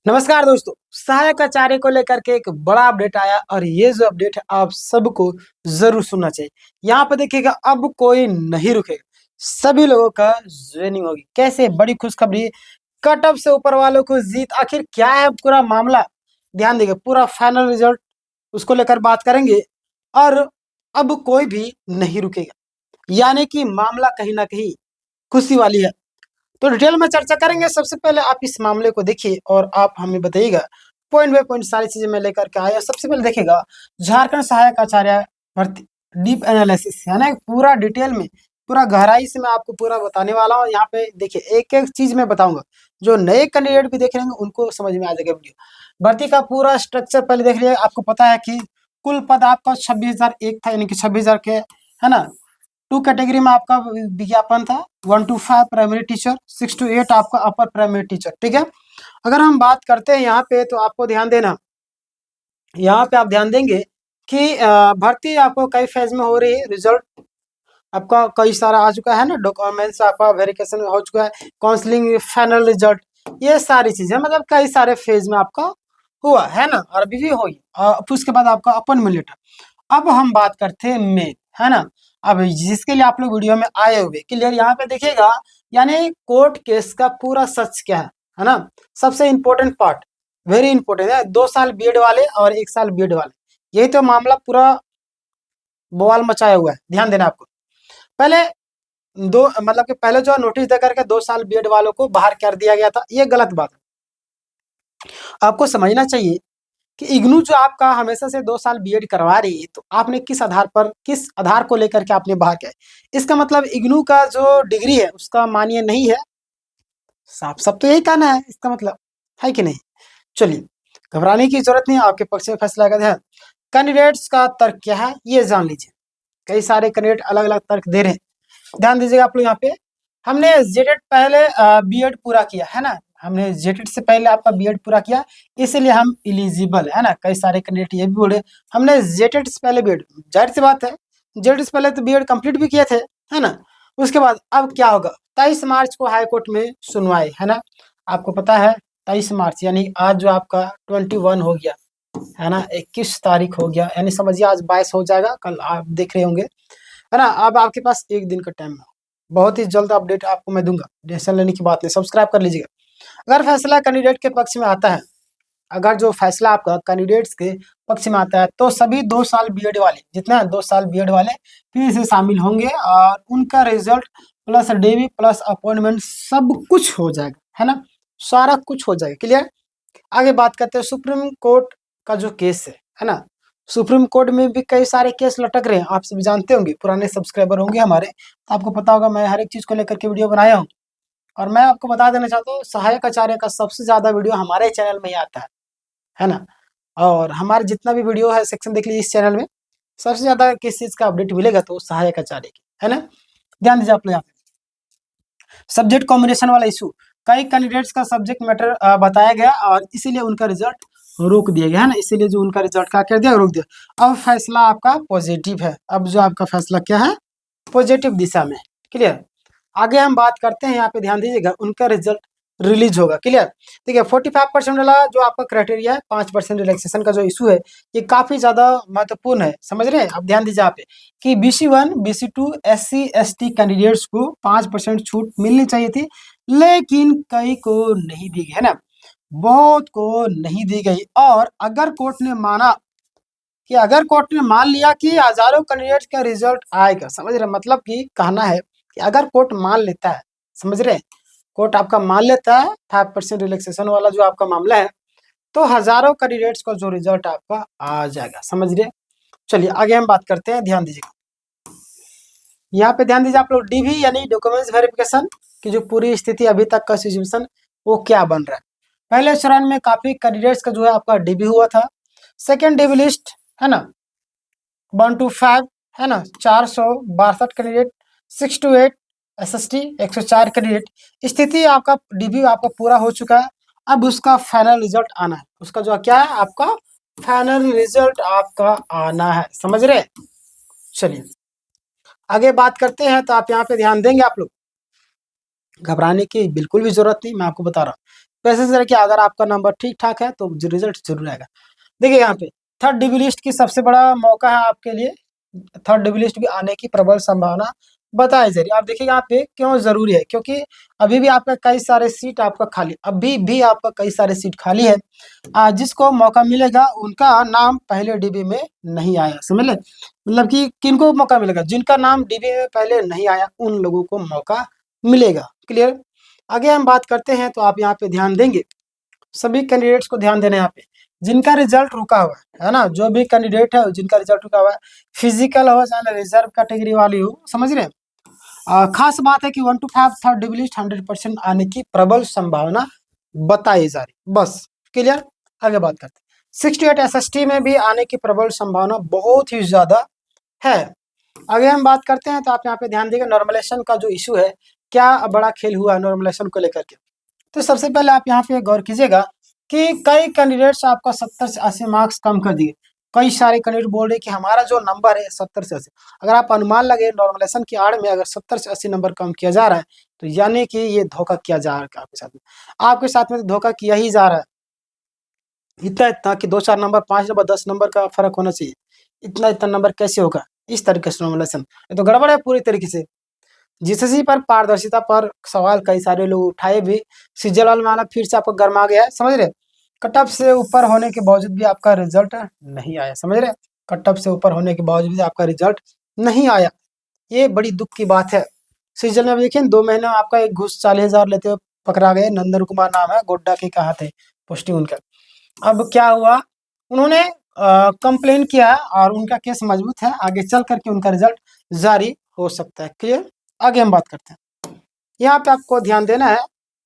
नमस्कार दोस्तों, सहायक आचार्य को लेकर के एक बड़ा अपडेट आया और ये जो अपडेट है आप सबको जरूर सुनना चाहिए। यहाँ पे देखिएगा अब कोई नहीं रुकेगा, सभी लोगों का ज्वाइनिंग होगी। कैसे? बड़ी खुशखबरी, कट ऑफ से ऊपर वालों को जीत। आखिर क्या है पूरा मामला, ध्यान देगा, पूरा फाइनल रिजल्ट उसको लेकर बात करेंगे। और अब कोई भी नहीं रुकेगा, यानी कि मामला कहीं ना कहीं खुशी वाली है। तो डिटेल में चर्चा करेंगे। सबसे पहले आप इस मामले को देखिए और आप हमें बताइएगा। पॉइंट बाय पॉइंट सारी चीजें मैं लेकर के आया। सबसे पहले देखिएगा, झारखंड सहायक आचार्य भर्ती डीप एनालिसिस, यानी पूरा डिटेल में, पूरा गहराई से मैं आपको पूरा बताने वाला हूँ। यहाँ पे देखिए, एक एक चीज मैं बताऊंगा, जो नए कैंडिडेट भी देख रहे हैं उनको समझ में आ जाएगा वीडियो। भर्ती का पूरा स्ट्रक्चर पहले देख लिया। आपको पता है कि कुल पद आपका 26,001 था, यानी कि 26,000 के, है ना। टू कैटेगरी में आपका विज्ञापन था, 1 to 5 प्राइमरी टीचर, 6 to 8 आपका अपर प्राइमरी टीचर। ठीक है, अगर हम बात करते हैं यहाँ पे तो आपको ध्यान देना, यहाँ पे आप ध्यान देंगे कि भर्ती आपको कई फेज में हो रही है। रिजल्ट आपका कई सारा आ चुका है ना, डॉक्यूमेंट्स आपका वेरिफिकेशन हो चुका है, काउंसलिंग, फाइनल रिजल्ट, ये सारी चीजें मतलब कई सारे फेज में आपका हुआ है ना, और अभी भी होगी। फिर उसके बाद आपका अपॉइंटमेंट लेटर। अब हम बात करते हैं मेन, है ना। अब जिसके लिए आप लोग वीडियो में आए हुए क्लियर, यहाँ पे देखिएगा, यानी कोर्ट केस का पूरा सच क्या है ना। सबसे इंपॉर्टेंट पार्ट, वेरी इंपॉर्टेंट है, 2 साल बीएड वाले और 1 साल बीएड वाले, यही तो मामला पूरा बवाल मचाया हुआ है। ध्यान देना आपको, पहले दो मतलब कि पहले जो नोटिस देकर के 2 साल बीएड वालों को बाहर कर दिया गया था, ये गलत बात है। आपको समझना चाहिए कि इग्नू जो आपका हमेशा से 2 साल बीएड करवा रही है, तो आपने किस आधार पर, किस आधार को लेकर के आपने बाहर किया है? इसका मतलब इग्नू का जो डिग्री है उसका मान्य नहीं है। साफ सब तो यही कहना है इसका मतलब, है कि नहीं। चलिए, घबराने की जरूरत नहीं है, आपके पक्ष में फैसला आएगा। ध्यान, कैंडिडेट्स का तर्क क्या है ये जान लीजिए। कई सारे कैंडिडेट अलग अलग तर्क दे रहे हैं, ध्यान दीजिएगा आप लोग। यहाँ पे हमने जेटेड पहले बीएड पूरा किया है ना, हमने जेटेड से पहले आपका बीएड पूरा किया, इसीलिए हम इलिजिबल है ना। कई सारे कैंडिडेट ये भी बोले हमने जेटेड से पहले बीएड, जाहिर सी बात है, जेटेड से पहले तो बीएड कंप्लीट भी किए थे, है ना। उसके बाद अब क्या होगा, 23 मार्च को हाई कोर्ट में सुनवाई, है ना। आपको पता है 23 मार्च, यानी आज जो आपका 21 हो गया, है ना, 21 तारीख हो गया, यानी समझिए आज 22 हो जाएगा, कल आप देख रहे होंगे, है ना। अब आपके पास एक दिन का टाइम है, बहुत ही जल्द अपडेट आपको मैं दूंगा। टेंशन लेने की बात नहीं, सब्सक्राइब कर लीजिएगा। अगर फैसला कैंडिडेट के पक्ष में आता है, अगर जो फैसला आपका कैंडिडेट्स के पक्ष में आता है, तो सभी 2 साल बीएड वाले, जितना 2 साल बीएड वाले फिर से शामिल होंगे और उनका result plus DV plus appointment सब कुछ हो जाएगा, है ना, सारा कुछ हो जाएगा। क्लियर। आगे बात करते हैं सुप्रीम कोर्ट का जो केस है ना। सुप्रीम कोर्ट में भी कई सारे केस लटक रहे हैं, आप सभी जानते होंगे, पुराने सब्सक्राइबर होंगे हमारे, तो आपको पता होगा मैं हर एक चीज को लेकर के वीडियो बनाया हूँ। और मैं आपको बता देना चाहता हूँ, सहायक आचार्य का सबसे ज्यादा वीडियो हमारे चैनल में ही आता है ना। और हमारे जितना भी वीडियो है सेक्शन देख लीजिए, इस चैनल में सबसे ज्यादा किस चीज का अपडेट मिलेगा तो सहायक आचार्य की, है ना। ध्यान दीजिए आप लोग। यहाँ पे सब्जेक्ट कॉम्बिनेशन वाला इशू, कई कैंडिडेट्स का सब्जेक्ट मैटर बताया गया और इसीलिए उनका रिजल्ट रोक दिया गया, है ना। इसीलिए जो उनका रिजल्ट क्या कर दिया, रोक दिया। अब फैसला आपका पॉजिटिव है, अब जो आपका फैसला क्या है, पॉजिटिव दिशा में। क्लियर। आगे हम बात करते हैं, यहाँ पे ध्यान दीजिएगा, उनका रिजल्ट रिलीज होगा। क्लियर। देखिए 45% वाला जो आपका क्राइटेरिया है, 5% रिलैक्सेशन का जो इशू है, ये काफी ज्यादा महत्वपूर्ण है, समझ रहे हैं। अब ध्यान दीजिए आप कि BC1 BC2 SC ST candidates को 5% छूट मिलनी चाहिए थी, लेकिन कई को नहीं दी गई, है ना, बहुत को नहीं दी गई। और अगर कोर्ट ने माना कि, अगर कोर्ट ने मान लिया कि हजारों कैंडिडेट्स का रिजल्ट आएगा, समझ रहे, मतलब कि कहना है कि अगर कोर्ट मान लेता है, समझ रहे, कोर्ट आपका मान लेता है 5% रिलैक्सेशन वाला जो आपका मामला है, तो हजारों कैंडिडेट्स का जो रिजल्ट आपका आ जाएगा, समझ रहे। चलिए आगे हम बात करते हैं, ध्यान दीजिएगा। यहाँ पे ध्यान दीजिए आप लोग, डीवी यानी डॉक्यूमेंट्स वेरिफिकेशन की जो पूरी स्थिति अभी तक का सिचुएशन वो क्या बन रहा है। पहले चरण में काफी कैंडिडेट्स का जो है आपका डीबी हुआ था। सेकेंड डीबी लिस्ट, है ना, 1 to 5, है ना, 462 कैंडिडेट, 6 to 8 SST 104 कैंडिडेट। स्थिति आपका डीबी आपका पूरा हो चुका है, अब उसका फाइनल रिजल्ट आना है। उसका जो क्या है, आपका फाइनल रिजल्ट आपका आना है, समझ रहे। चलिए आगे बात करते हैं, तो आप यहाँ पे ध्यान देंगे आप लोग, घबराने की बिल्कुल भी जरूरत नहीं, मैं आपको बता रहा हूँ। कोशिश करें कि अगर आपका नंबर ठीक ठाक है तो रिजल्ट जरूर आएगा। देखिए यहाँ पे थर्ड डिवी लिस्ट की सबसे बड़ा मौका है आपके लिए, थर्ड डिवी लिस्ट भी आने की प्रबल संभावना बताई जा रही है। आप देखिए यहाँ पे क्यों जरूरी है, क्योंकि अभी भी आपका कई सारे सीट आपका खाली, अभी भी आपका कई सारे सीट खाली है। जिसको मौका मिलेगा उनका नाम पहले डीबी में नहीं आया, समझ ले, मतलब कि किनको मौका मिलेगा, जिनका नाम डीबी में पहले नहीं आया उन लोगों को मौका मिलेगा। क्लियर। आगे हम बात करते हैं तो आप यहाँ पे ध्यान देंगे, सभी कैंडिडेट्स को ध्यान देना है यहाँ पे, जिनका रिजल्ट रुका हुआ है ना, जो भी कैंडिडेट है जिनका रिजल्ट रुका हुआ है, फिजिकल हो चाहे रिजर्व कैटेगरी वाली हो, समझ रहे हैं। खास बात है कि 1 to 5 थर्ड डिवी लिस्ट 100% आने की प्रबल संभावना बताई जा रही, बस। क्लियर। आगे बात करते हैं 68 SST में भी आने की प्रबल संभावना बहुत ही ज्यादा है। आगे हम बात करते हैं तो आप यहाँ पे ध्यान देंगे नॉर्मलाइजेशन का जो इशू है, क्या बड़ा खेल हुआ नॉर्मलाइजेशन को लेकर के। तो सबसे पहले आप यहाँ पे गौर कीजिएगा कि कई कैंडिडेट्स आपका 70 से 80 मार्क्स कम कर दिए। कई सारे कैंडिडेट बोल रहे कि हमारा जो नंबर है 70 से 80, अगर आप अनुमान लगे नॉर्मलाइजेशन की आड़ में अगर 70 से 80 नंबर कम किया जा रहा है तो यानी कि ये धोखा किया जा रहा है आपके साथ में तो धोखा किया ही जा रहा है। इतना इतना कि 2-4 नंबर, 5 नंबर, 10 नंबर का फर्क होना चाहिए, इतना इतना नंबर कैसे होगा इस तरीके से नॉर्मलाइजेशन, ये तो गड़बड़ है पूरी तरीके से। जीएसएससी पर पारदर्शिता पर सवाल कई सारे लोग उठाए भी, सीजल माना फिर से आपको गर्मा गया है, समझ रहे। कट ऑफ से ऊपर होने के बावजूद भी आपका रिजल्ट नहीं आया, समझ रहे। कट ऑफ से ऊपर होने के बावजूद भी आपका रिजल्ट नहीं आया, ये बड़ी दुख की बात है। सीजल में देखिए 2 महीने में आपका एक घूस 40,000 लेते हुए पकड़ा गए, नंदन कुमार नाम है, गोड्डा के कहा थे पोस्टिंग उनका। अब क्या हुआ, उन्होंने कंप्लेन किया और उनका केस मजबूत है, आगे चल करके उनका रिजल्ट जारी हो सकता है। क्लियर। आगे हम बात करते हैं, यहाँ पे आपको ध्यान देना है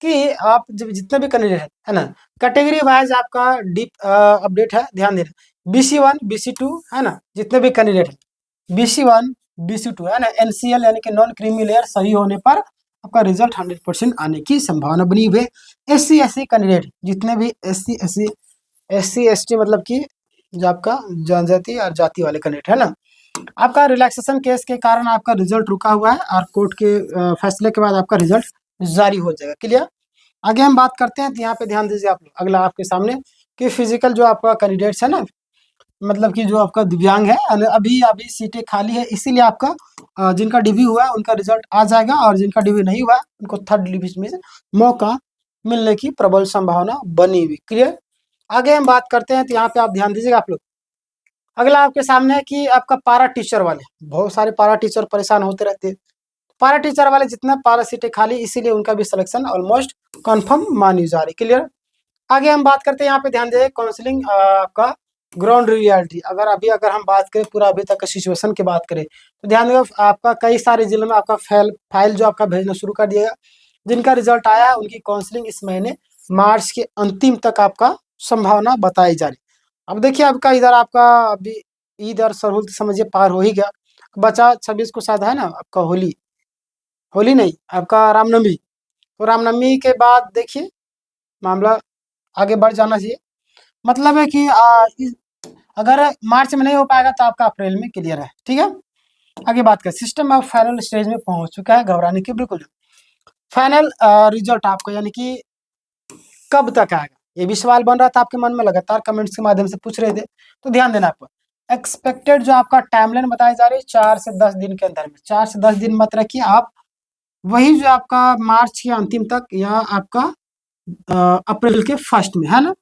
कि आप जब जितने भी कैंडिडेट है ना, कैटेगरी वाइज आपका डीप अपडेट है, ध्यान देना। BC1 BC2 है ना, जितने भी कैंडिडेट है BC1 BC2 है ना, NCL यानी कि नॉन क्रीमी लेयर सही होने पर आपका रिजल्ट 100% आने की संभावना बनी हुई है। SC SC कैंडिडेट जितने भी SC ST मतलब कि जो आपका जनजाति और जाति वाले कैंडिडेट है ना, आपका रिलैक्सेशन केस के कारण आपका रिजल्ट रुका हुआ है और कोर्ट के फैसले के बाद आपका रिजल्ट जारी हो जाएगा। क्लियर। आगे हम बात करते हैं तो यहाँ पे ध्यान दीजिए आप लोग, अगला आपके सामने कि फिजिकल जो आपका कैंडिडेट्स है ना, मतलब कि जो आपका दिव्यांग है, अभी अभी सीटें खाली है, इसीलिए आपका जिनका डीवी हुआ है उनका रिजल्ट आ जाएगा और जिनका डीवी नहीं हुआ उनको थर्ड लिस्ट में मौका मिलने की प्रबल संभावना बनी हुई। क्लियर। आगे हम बात करते हैं तो यहाँ पे आप ध्यान दीजिएगा आप लोग, अगला आपके सामने है कि आपका पारा टीचर वाले, बहुत सारे पारा टीचर परेशान होते रहते हैं। पारा टीचर वाले जितना पारा सीटें खाली, इसीलिए उनका भी सिलेक्शन ऑलमोस्ट कंफर्म मानी जा रही। क्लियर। आगे हम बात करते हैं, यहाँ पे ध्यान दें काउंसलिंग आपका ग्राउंड रियलिटी, अगर हम बात करें पूरा अभी तक का सिचुएशन की बात करें तो ध्यान दें आपका कई सारे जिलों में आपका फाइल जो आपका भेजना शुरू कर दिएगा। जिनका रिजल्ट आया है उनकी काउंसलिंग इस महीने मार्च के अंतिम तक आपका संभावना बताई जा रही। अब देखिए आपका इधर आपका अभी ईद और सरहुल समझिए पार हो ही गया, बचा 26 को शायद है ना आपका होली, होली नहीं आपका रामनवमी। तो रामनवमी के बाद देखिए मामला आगे बढ़ जाना चाहिए, मतलब है कि अगर मार्च में नहीं हो पाएगा तो आपका अप्रैल में क्लियर है। ठीक है। आगे बात करें, सिस्टम अब फाइनल स्टेज में पहुंच चुका है, घबराने की बिल्कुल। फाइनल रिजल्ट आपको यानी कि कब तक आएगा, ये भी सवाल बन रहा था आपके मन में, लगातार कमेंट्स के माध्यम से पूछ रहे थे, तो ध्यान देना आपको। एक्सपेक्टेड जो आपका टाइमलाइन बताई जा रही है 4 से 10 दिन के अंदर में, 4 से 10 दिन मत रखिए आप, वही जो आपका मार्च के अंतिम तक या आपका अप्रैल के फर्स्ट में है ना,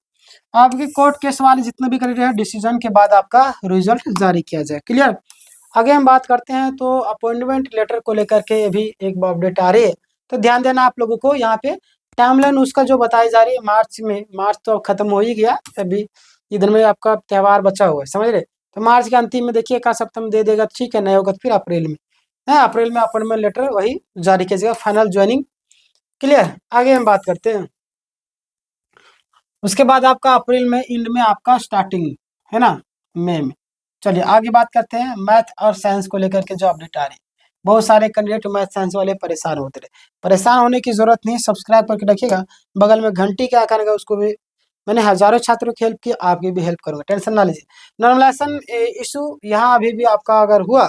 आपके कोर्ट केस वाले जितने भी कैंडिडेट हैं डिसीजन के बाद आपका रिजल्ट जारी किया जाए। क्लियर। आगे हम बात करते हैं तो अपॉइंटमेंट लेटर को लेकर के भी एक अपडेट आ रही है, तो ध्यान देना आप लोगों को। यहाँ पे टाइमलाइन उसका जो बताई जा रही है मार्च में, मार्च तो अब खत्म हो ही गया, अभी इधर में आपका त्यौहार बचा हुआ है, समझ रहे। तो मार्च के अंतिम में देखिए एक सप्ताह में दे देगा, ठीक है, नहीं होगा तो फिर अप्रैल में है, अप्रैल में अपॉइंटमेंट लेटर वही जारी किया जाएगा, फाइनल ज्वाइनिंग। क्लियर। आगे हम बात करते हैं, उसके बाद आपका अप्रैल में एंड में आपका स्टार्टिंग है ना मई में। चलिए आगे बात करते हैं मैथ और साइंस को लेकर के जो अपडेट आ रही है। बहुत सारे कैंडिडेट मैथ साइंस वाले परेशान होते रहे, परेशान होने की जरूरत नहीं, सब्सक्राइब करके रखिएगा, बगल में घंटी क्या करेगा उसको भी, मैंने हजारों छात्रों की हेल्प की, आपकी भी हेल्प करूंगा, टेंशन ना लीजिए। नॉर्मलाइजेशन इशू यहाँ अभी भी आपका अगर हुआ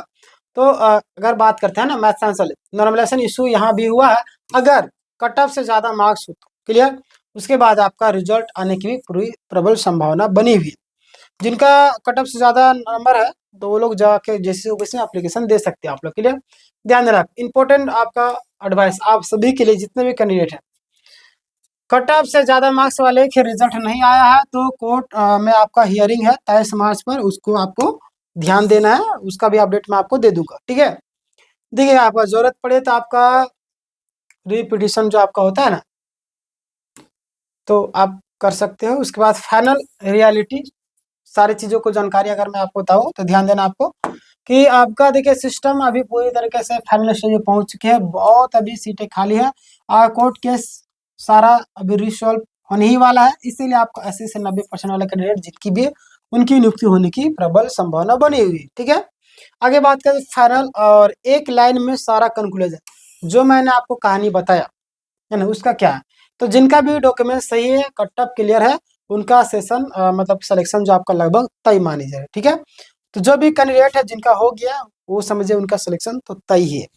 तो अगर बात करते हैं ना मैथ साइंस वाले, नॉर्मलाइजेशन इशू यहाँ भी हुआ है, अगर कट ऑफ से ज्यादा मार्क्स हो तो। क्लियर। उसके बाद आपका रिजल्ट आने की भी पूरी प्रबल संभावना बनी हुई है। जिनका कट ऑफ से ज़्यादा नंबर है तो वो लोग जाके जैसे में एप्लीकेशन दे सकते हैं। आप लोग के लिए ध्यान देना, इंपॉर्टेंट आपका एडवाइस आप सभी के लिए जितने भी कैंडिडेट हैं, कट ऑफ से ज़्यादा मार्क्स वाले के रिजल्ट नहीं आया है तो कोर्ट में आपका हियरिंग है 23 मार्च पर, उसको आपको ध्यान देना है, उसका भी अपडेट मैं आपको दे दूंगा। ठीक है, देखिए आपका जरूरत पड़े तो आपका रिपीटिशन जो आपका होता है ना, तो आप कर सकते हो। उसके बाद फाइनल रियलिटी सारी चीज़ों को जानकारी अगर मैं आपको बताऊँ तो ध्यान देना आपको कि आपका देखिए सिस्टम अभी पूरी तरीके से फाइनल स्टेज में पहुंच चुके हैं, बहुत अभी सीटें खाली है और कोर्ट केस सारा अभी रिसॉल्व होने ही वाला है, इसीलिए आपको 80 से 90% वाले कैंडिडेट जितकी भी है, उनकी नियुक्ति होने की प्रबल संभावना बनी हुई है। ठीक है, आगे बात करें फाइनल और एक लाइन में सारा कंक्लूजन जो मैंने आपको कहानी बताया है ना, उसका क्या है, तो जिनका भी डॉक्यूमेंट सही है, कट ऑफ क्लियर है, उनका सेशन मतलब सिलेक्शन जो आपका लगभग तय मानी जाए। ठीक है, तो जो भी कैंडिडेट है जिनका हो गया वो समझे उनका सिलेक्शन तो तय ही है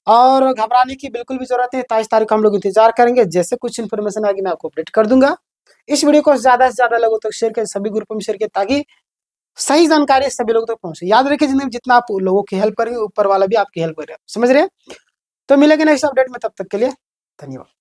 और घबराने की बिल्कुल भी जरूरत नहीं। 23 तारीख को हम लोग इंतजार करेंगे, जैसे कुछ इन्फॉर्मेशन आएगी मैं आपको अपडेट कर दूंगा। इस वीडियो को ज्यादा से ज्यादा लोगों तक शेयर करें, सभी ग्रुपों में शेयर करें ताकि सही जानकारी सभी लोगों तक पहुंचे। याद रखिए जितने जितना आप लोगों की हेल्प करेंगे ऊपर वाला भी आपकी हेल्प करेगा, समझ रहे हैं। तो मिलेंगे नेक्स्ट अपडेट में, तब तक के लिए धन्यवाद।